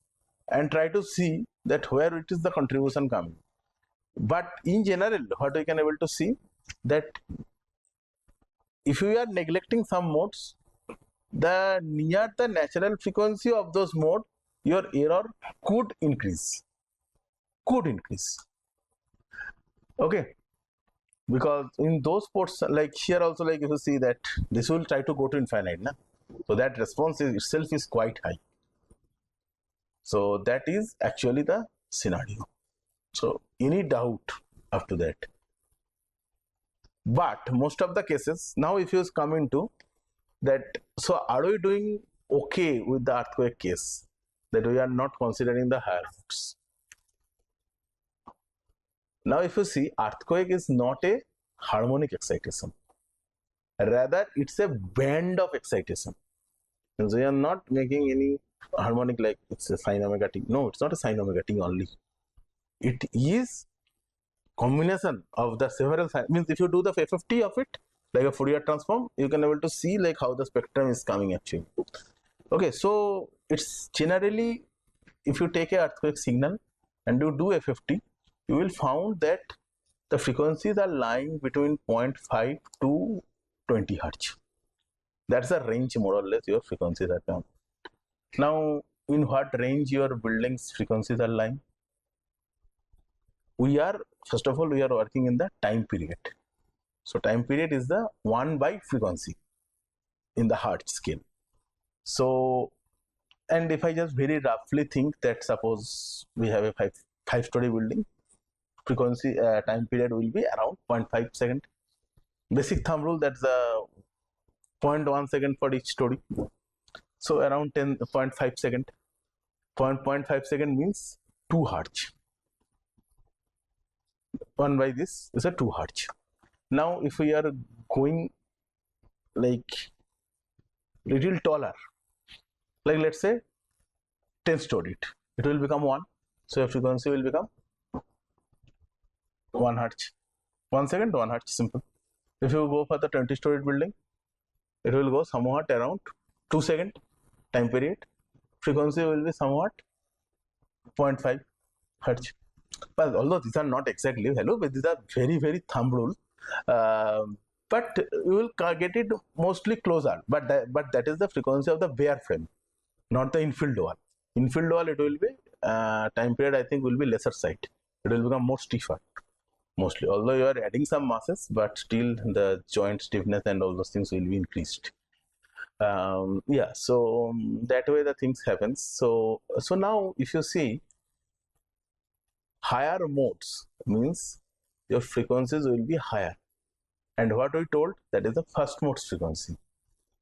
[SPEAKER 1] and try to see that where it is the contribution coming. But in general, what we can able to see that if you are neglecting some modes, the near the natural frequency of those mode, your error could increase. Okay, because in those ports, like here also, like if you see that this will try to go to infinite, na? So that response itself is quite high. So that is actually the scenario. So any doubt up to that? But most of the cases now, if you come into that, so are we doing okay with the earthquake case that we are not considering the higher modes? Now, if you see, earthquake is not a harmonic excitation, rather it's a band of excitation. And we are not making any harmonic like it's a sine omega t. No, it's not a sine omega t only. It is combination of the several signs. Means if you do the FFT of it, like a Fourier transform, you can able to see like how the spectrum is coming actually. Okay, so it's generally, if you take a earthquake signal and you do FFT, you will found that the frequencies are lying between 0.5 to 20 Hertz. That's the range more or less your frequencies are down. Now, in what range your building's frequencies are lying? We are, first of all, we are working in the time period. So time period is the 1 by frequency in the Hertz scale. So, and if I just very roughly think that suppose we have a five-story building, frequency time period will be around 0.5 second. Basic thumb rule, that's 0.1 second for each story. So around 10.5 second. 0.5 second means 2 hertz. 1 by this is a 2 hertz. Now if we are going like little taller, like let's say 10 storied, it will become 1. So your frequency will become 1 hertz. 1 second, 1 hertz, simple. If you go for the 20 storied building, it will go somewhat around 2 second time period. Frequency will be somewhat 0.5 hertz. But although these are not exactly value, but these are very thumb rule. But you will get it mostly closer. But that is the frequency of the bare frame, not the infilled wall. Infilled wall, it will be time period, I think, will be lesser side. It will become more stiffer mostly. Although you are adding some masses, but still the joint stiffness and all those things will be increased. Yeah, so that way the things happens. So now if you see, higher modes means your frequencies will be higher, and what we told, that is the first mode's frequency.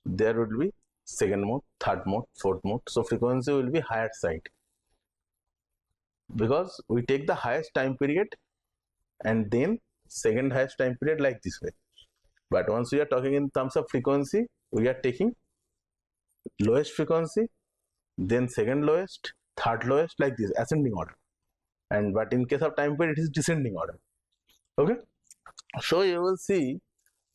[SPEAKER 1] There will be second mode, third mode, fourth mode, so frequency will be higher side, because we take the highest time period and then second highest time period, like this way. But once we are talking in terms of frequency, we are taking lowest frequency, then second lowest, third lowest, like this, ascending order. And but in case of time period, it is descending order. Okay, so you will see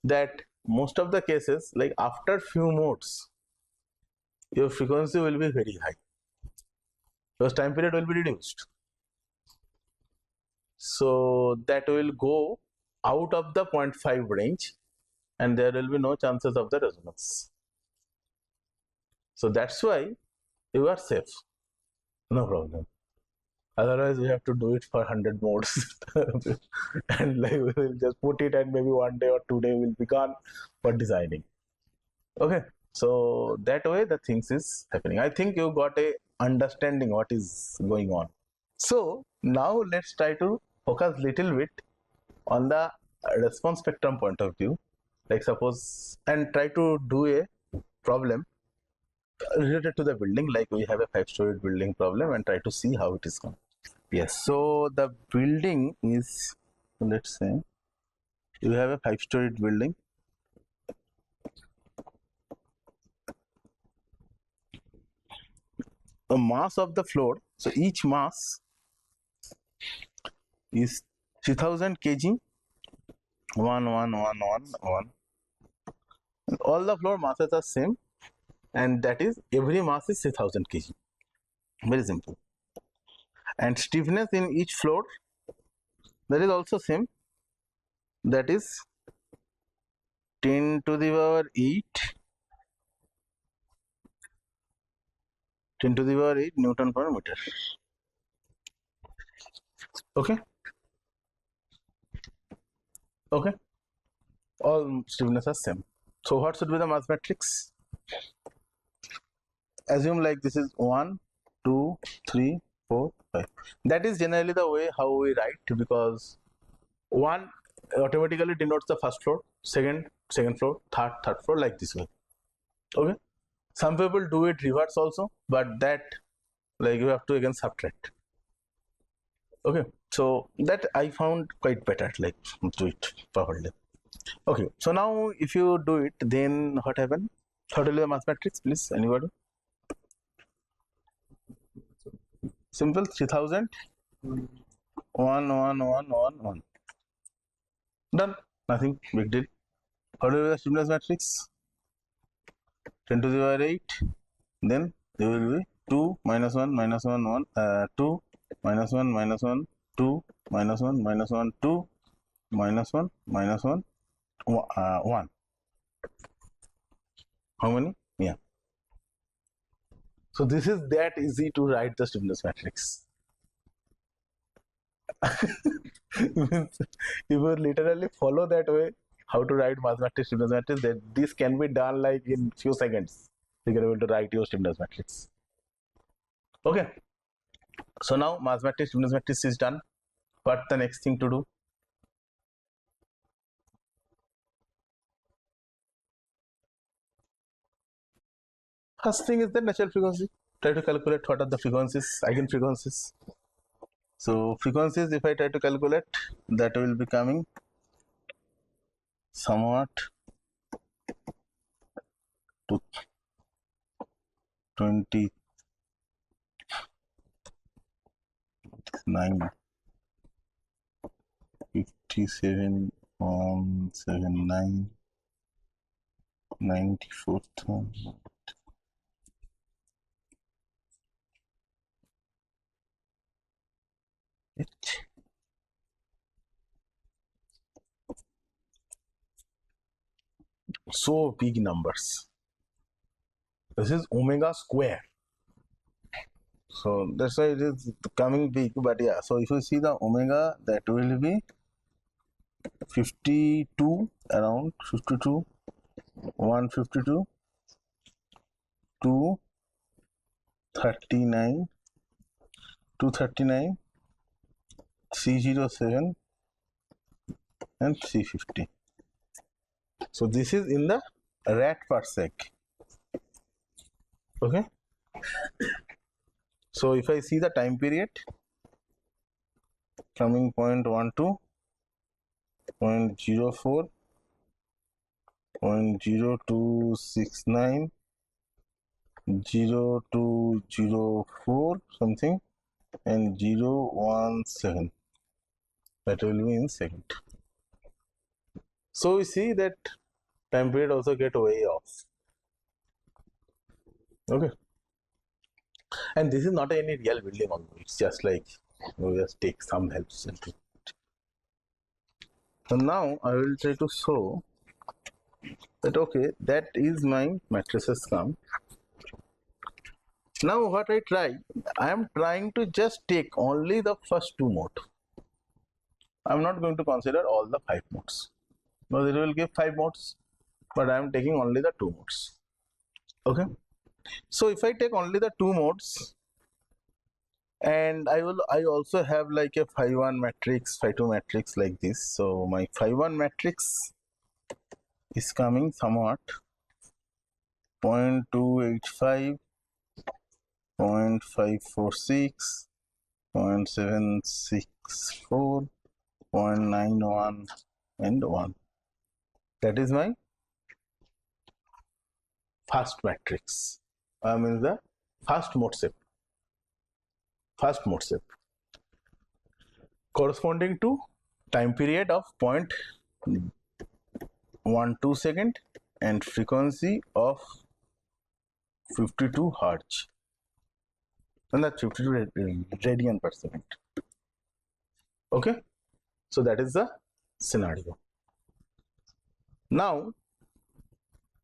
[SPEAKER 1] that most of the cases, like after few modes, your frequency will be very high, because time period will be reduced. So that will go out of the 0.5 range, and there will be no chances of the resonance. So that's why you are safe, no problem. Otherwise, we have to do it for 100 modes, and like we will just put it, and maybe 1 day or 2 day will be gone for designing. Okay, so that way the things is happening. I think you got a understanding what is going on. So now let's try to focus little bit on the response spectrum point of view. Like suppose, and try to do a problem related to the building, like we have a 5-story building problem, and try to see how it is going. Yes, so the building is, let's say you have a 5-story building. The mass of the floor, so each mass is 3000 kg. 1 1 1 1 1. All the floor masses are same, and that is every mass is 3000 kg. Very simple. And stiffness in each floor, that is also same, that is 10 to the power 8 10 to the power 8 Newton per meter. Okay, all stiffness are same. So what should be the mass matrix? Assume like this is 1 2 3 4 5. That is generally the way how we write, because 1 automatically denotes the first floor, second floor, third floor, like this way. Okay, some people do it reverse also, but that, like, you have to again subtract. Okay, so that I found quite better, like, do it properly. Okay, so now if you do it, then what happened? How to do the mass matrix, please, anybody? Simple, 3000 1 1 1 1 1. Done, nothing big deal. How do you do the stiffness matrix? 10 to the power 8, then there will be 2 minus 1 minus 1 1 2 minus 1 minus 1 2 minus 1 minus 1 2 minus 1 minus 1 1. How many? Yeah. So this is that easy to write the stiffness matrix. If you literally follow that way, how to write mass matrix, stiffness matrix, that this can be done like in few seconds. You can able to write your stiffness matrix. Okay. So now mass matrix, stiffness matrix is done. What the next thing to do? First thing is the natural frequency. Try to calculate what are the frequencies, eigenfrequencies. So frequencies, if I try to calculate, that will be coming somewhat to 29, 57, 79, 94,000. So big numbers. This is omega square. So that's why it is coming big. But yeah, so if you see the omega, that will be 52, around 52, 152 to 39, 239, 307 and 350. So this is in the rad per sec. Okay. So if I see the time period coming 0.12, 0.04, 0.0269, 0204 something, and 017, that will be in second. So we see that time period also get way off. Okay. And this is not any real building also. It's just like we just take some help. So now I will try to show that okay, that is my matrices come. Now what I am trying to just take only the first two modes. I'm not going to consider all the 5 modes. Now it will give 5 modes, but I am taking only the 2 modes. Okay. So if I take only the 2 modes, and I also have like a phi 1 matrix, phi 2 matrix like this. So my phi 1 matrix is coming somewhat 0.285, 0.546, 0.764, 0.91 and 1. That is my first matrix. Means the first mode shape. First mode shape corresponding to time period of 0.12 second and frequency of 52 hertz, and that's 52 radian per second. Okay, so that is the scenario. Now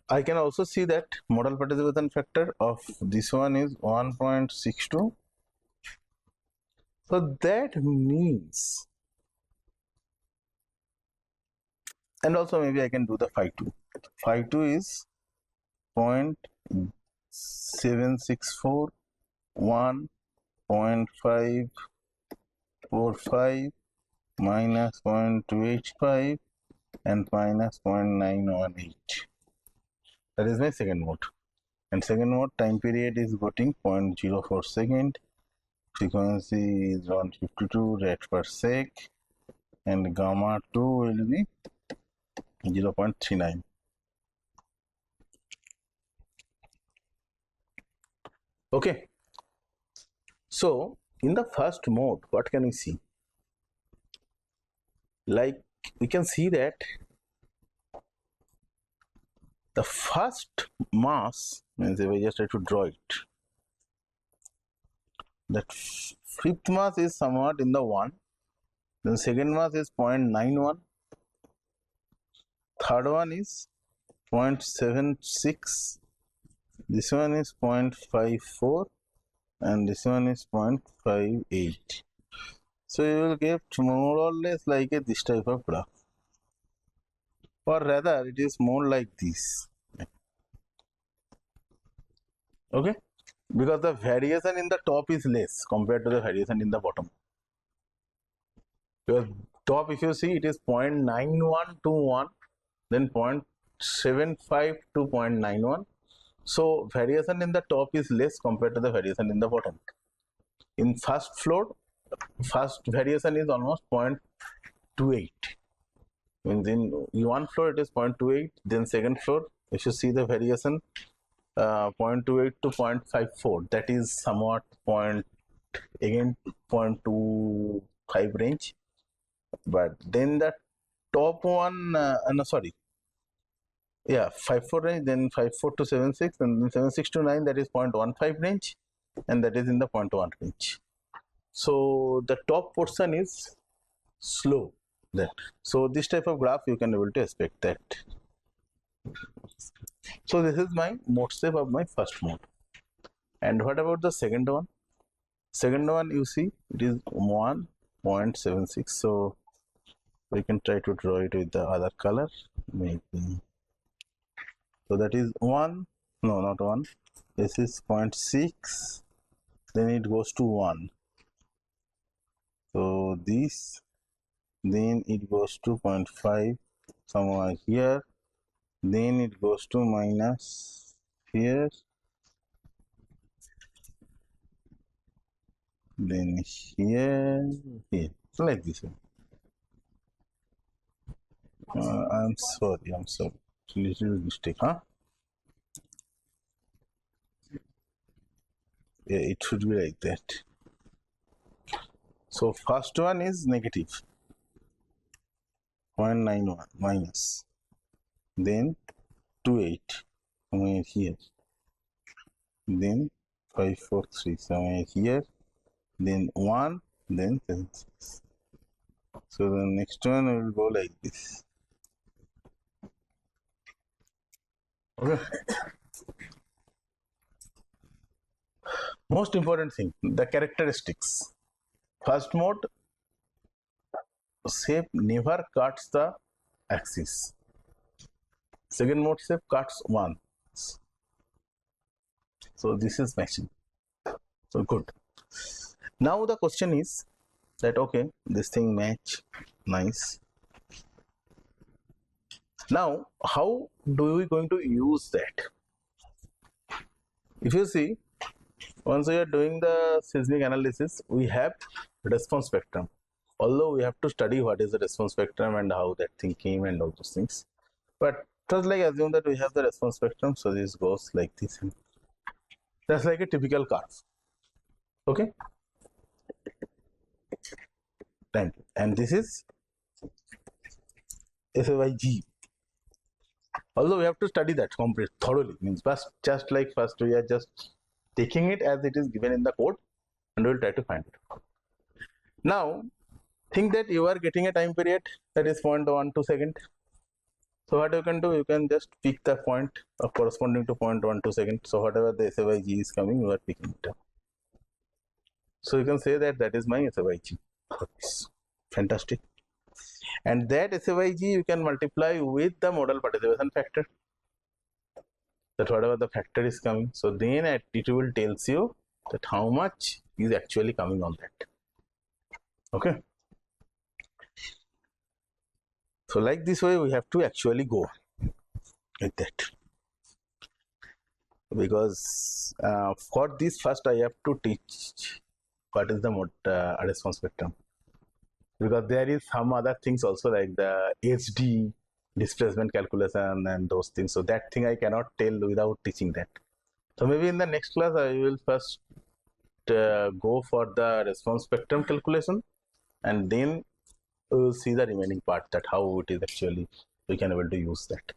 [SPEAKER 1] I can also see that modal participation factor of this one is 1.62. So that means, and also maybe I can do the phi 2. Phi 2 is 0.764, 1, 0.545, minus 0.285 and minus 0.918. That is my second mode. And second mode time period is getting 0.04 second. Frequency is 152 rad per sec, and gamma 2 will be 0.39. Okay. So in the first mode, what can we see? Like we can see that the first mass, means if I just try to draw it, that fifth mass is somewhat in the 1, then second mass is 0.91, third one is 0.76, this one is 0.54, and this one is 0.58. So you will get more or less like this type of graph, or rather it is more like this. Okay, because the variation in the top is less compared to the variation in the bottom. Because top, if you see, it is 0.9121, then 0.75 to 0.91, So variation in the top is less compared to the variation in the bottom. In first floor, first variation is almost 0.28. Means in one floor it is 0.28. Then second floor, if you see the variation, 0.28 to 0.54. That is somewhat again 0.25 range. But then the top one, no sorry, yeah, 5.4 range, then 5.4 to 7.6, and then 7.6 to 9, that is 0.15 range, and that is in the 0.1 range. So the top portion is slow there. So this type of graph you can able to expect that. So this is my mode shape of my first mode. And what about the second one? Second one, you see it is 1.76. So we can try to draw it with the other color, maybe. So that is 1, no, not 1. This is 0.6. Then it goes to 1. So this, then it goes to 0.5 somewhere here. Then it goes to minus here. Then here, so like this one. I'm sorry, little mistake, huh? Yeah, it should be like that. So first one is negative 0.91 minus, then 28 somewhere here, then 543 somewhere here, then 1, then 76. So the next one will go like this. Okay. Most important thing, the characteristics. First mode shape never cuts the axis. Second mode shape cuts one. So this is matching. So good. Now the question is that okay, this thing match, nice. Now how do we going to use that? If you see, once we are doing the seismic analysis, we have response spectrum. Although we have to study what is the response spectrum and how that thing came and all those things. But just like assume that we have the response spectrum, so this goes like this. That's like a typical curve. Okay. Thank you. And this is SAYG. Although we have to study that complete thoroughly, means just like first we are just taking it as it is given in the code and we'll try to find it. Now think that you are getting a time period that is 0.12 second. So what you can do, you can just pick the point corresponding to 0.12 second. So whatever the SAYG is coming, you are picking it up. So you can say that that is my SAYG. Fantastic. And that SAYG you can multiply with the modal participation factor. That whatever the factor is coming, so then it will tells you that how much is actually coming on that. Okay. So like this way we have to actually go like that, because for this first I have to teach what is the response spectrum, because there is some other things also like the HD displacement calculation and those things. So that thing I cannot tell without teaching that. So maybe in the next class I will first go for the response spectrum calculation, and then we will see the remaining part, that how it is actually we can able to use that.